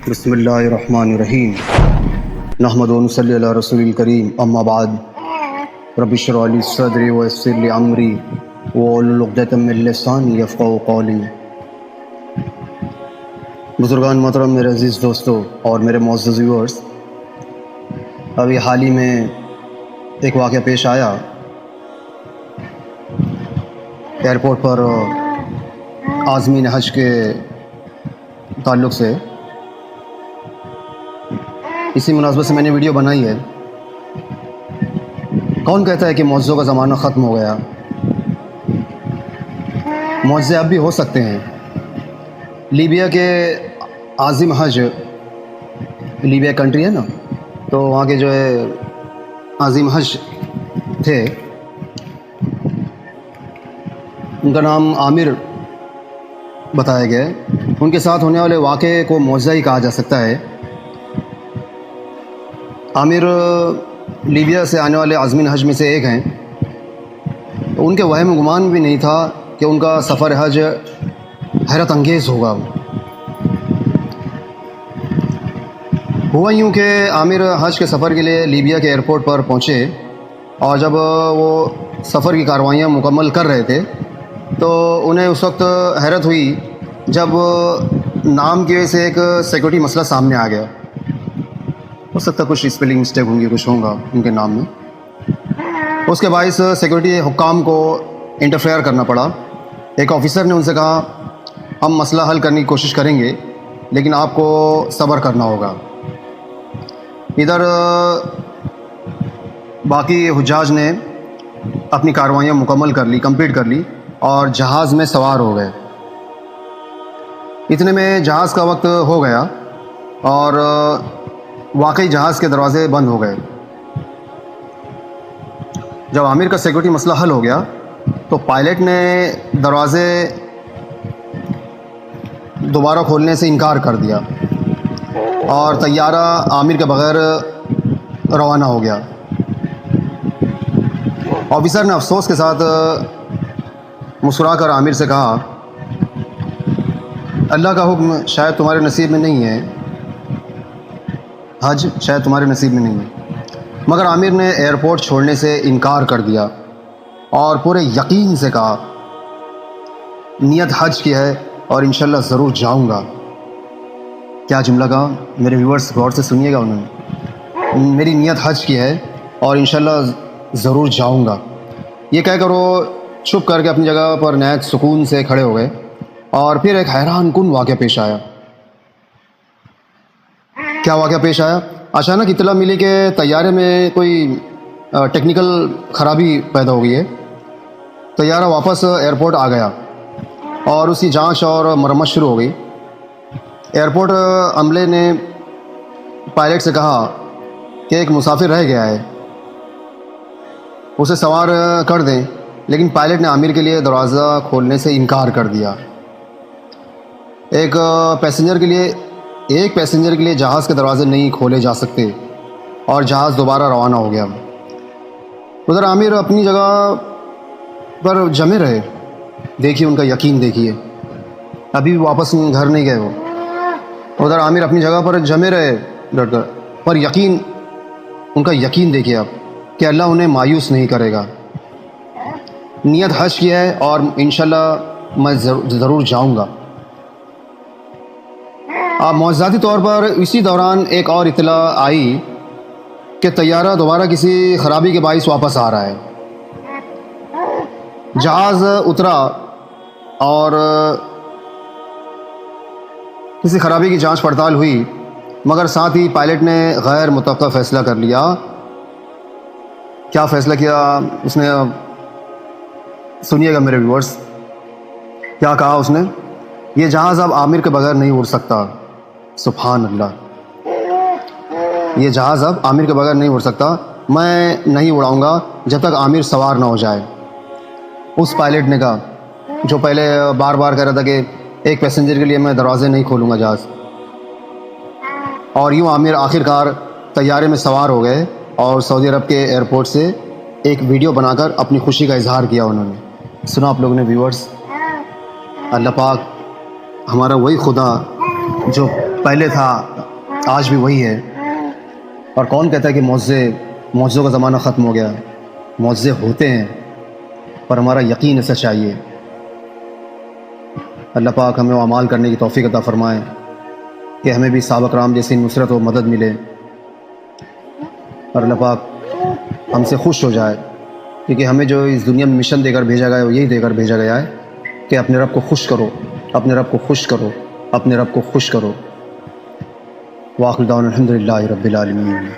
بسم اللہ الرحمن الرحیم نحمد و نصلی علی رسول الکریم اما بعد رب اشرح لی صدری ویسر لی امری واحلل عقدۃ من لسانی یفقہوا قولی۔ بزرگان محترم، میرے عزیز دوستو اور میرے معزز ویورز، ابھی حال ہی میں ایک واقعہ پیش آیا ایئرپورٹ پر عازمین حج کے تعلق سے۔ اسی مناسبت سے میں نے ویڈیو بنائی ہے۔ کون کہتا ہے کہ معجزوں کا زمانہ ختم ہو گیا؟ معجزے اب بھی ہو سکتے ہیں۔ لیبیا کے عازم حج، لیبیا کنٹری ہے نا، تو وہاں کے جو ہے عازم حج تھے، ان کا نام عامر بتایا گیا ہے۔ ان کے ساتھ ہونے والے واقعے کو معجزہ ہی کہا جا سکتا ہے۔ عامر لیبیا سے آنے والے عازمین حج میں سے ایک ہیں۔ ان کے وہم گمان بھی نہیں تھا کہ ان کا سفر حج حیرت انگیز ہوگا۔ ہوا یوں کہ عامر حج کے سفر کے لیے لیبیا کے ایئرپورٹ پر پہنچے، اور جب وہ سفر کی کاروائیاں مکمل کر رہے تھے تو انہیں اس وقت حیرت ہوئی جب نام کی وجہ سے ایک سیکورٹی مسئلہ سامنے آ گیا۔ ہو سکتا ہے کچھ اسپیلنگ مسٹیک ہوں گی، کچھ ہوگا ان کے نام میں۔ اس کے باعث سیکورٹی حکام کو انٹرفیئر کرنا پڑا۔ ایک آفیسر نے ان سے کہا، ہم مسئلہ حل کرنے کی کوشش کریں گے، لیکن آپ کو صبر کرنا ہوگا۔ ادھر باقی حجاج نے اپنی کاروائیاں مکمل کر لی، کمپلیٹ کر لی، اور جہاز میں سوار ہو گئے۔ اتنے میں جہاز کا وقت ہو گیا اور واقعی جہاز کے دروازے بند ہو گئے۔ جب عامر کا سیکورٹی مسئلہ حل ہو گیا تو پائلٹ نے دروازے دوبارہ کھولنے سے انکار کر دیا اور طیارہ عامر کے بغیر روانہ ہو گیا۔ آفیسر نے افسوس کے ساتھ مسکرا کر عامر سے کہا، اللہ کا حکم شاید تمہارے نصیب میں نہیں ہے، حج شاید تمہارے نصیب میں نہیں ہے۔ مگر عامر نے ایئرپورٹ چھوڑنے سے انکار کر دیا اور پورے یقین سے کہا، نیت حج کی ہے اور انشاءاللہ ضرور جاؤں گا۔ کیا جملہ کہا میرے ویورز، غور سے سنیے گا۔ انہوں نے میری نیت حج کی ہے اور انشاءاللہ ضرور جاؤں گا، یہ کہہ کر وہ چھپ کر کے اپنی جگہ پر نہایت سکون سے کھڑے ہو گئے۔ اور پھر ایک حیران کن واقعہ پیش آیا۔ کیا واقعہ پیش آیا؟ اچانک اطلاع ملی کہ طیارے میں کوئی ٹیکنیکل خرابی پیدا ہو گئی ہے۔ طیارہ واپس ایئرپورٹ آ گیا اور اس کی جانچ اور مرمت شروع ہو گئی۔ ایئرپورٹ عملے نے پائلٹ سے کہا کہ ایک مسافر رہ گیا ہے، اسے سوار کر دیں، لیکن پائلٹ نے عامر کے لیے دروازہ کھولنے سے انکار کر دیا۔ ایک پیسنجر کے لیے جہاز کے دروازے نہیں کھولے جا سکتے، اور جہاز دوبارہ روانہ ہو گیا۔ ادھر عامر اپنی جگہ پر جمے رہے۔ دیکھیے ان کا یقین، دیکھیے ابھی بھی واپس گھر نہیں گئے وہ۔ ادھر عامر اپنی جگہ پر جمے رہے ڈٹ کر، پر یقین، ان کا یقین دیکھیے آپ کہ اللہ انہیں مایوس نہیں کرے گا۔ نیت حج کی ہے اور انشاءاللہ میں ضرور جاؤں گا۔ معجزاتی طور پر اسی دوران ایک اور اطلاع آئی کہ طیارہ دوبارہ کسی خرابی کے باعث واپس آ رہا ہے۔ جہاز اترا اور کسی خرابی کی جانچ پڑتال ہوئی، مگر ساتھ ہی پائلٹ نے غیر متوقع فیصلہ کر لیا۔ کیا فیصلہ کیا اس نے؟ سنیے گا میرے ویورز، کیا کہا اس نے؟ یہ جہاز اب عامر کے بغیر نہیں اڑ سکتا۔ سبحان اللہ، یہ جہاز اب عامر کے بغیر نہیں اڑ سکتا، میں نہیں اڑاؤں گا جب تک عامر سوار نہ ہو جائے۔ اس پائلٹ نے کہا جو پہلے بار بار کہہ رہا تھا کہ ایک پیسنجر کے لیے میں دروازے نہیں کھولوں گا جہاز۔ اور یوں عامر آخر کار طیارے میں سوار ہو گئے اور سعودی عرب کے ایئرپورٹ سے ایک ویڈیو بنا کر اپنی خوشی کا اظہار کیا انہوں نے۔ سنا آپ لوگوں نے ویورز؟ اللہ پاک ہمارا وہی خدا جو پہلے تھا آج بھی وہی ہے. اور کون کہتا ہے کہ معجزوں کا زمانہ ختم ہو گیا؟ معجزے ہوتے ہیں، پر ہمارا یقین ایسا چاہیے. اللہ پاک ہمیں وہ اعمال کرنے کی توفیق عطا فرمائے کہ ہمیں بھی صحابہ کرام جیسی نصرت و مدد ملے، اور اللہ پاک ہم سے خوش ہو جائے، کیونکہ ہمیں جو اس دنیا میں مشن دے کر بھیجا گیا ہے وہ یہی دے کر بھیجا گیا ہے کہ اپنے رب کو خوش کرو، اپنے رب کو خوش کرو، اپنے رب کو خوش کرو. وآخر دعوانا الحمدللہ رب العالمین.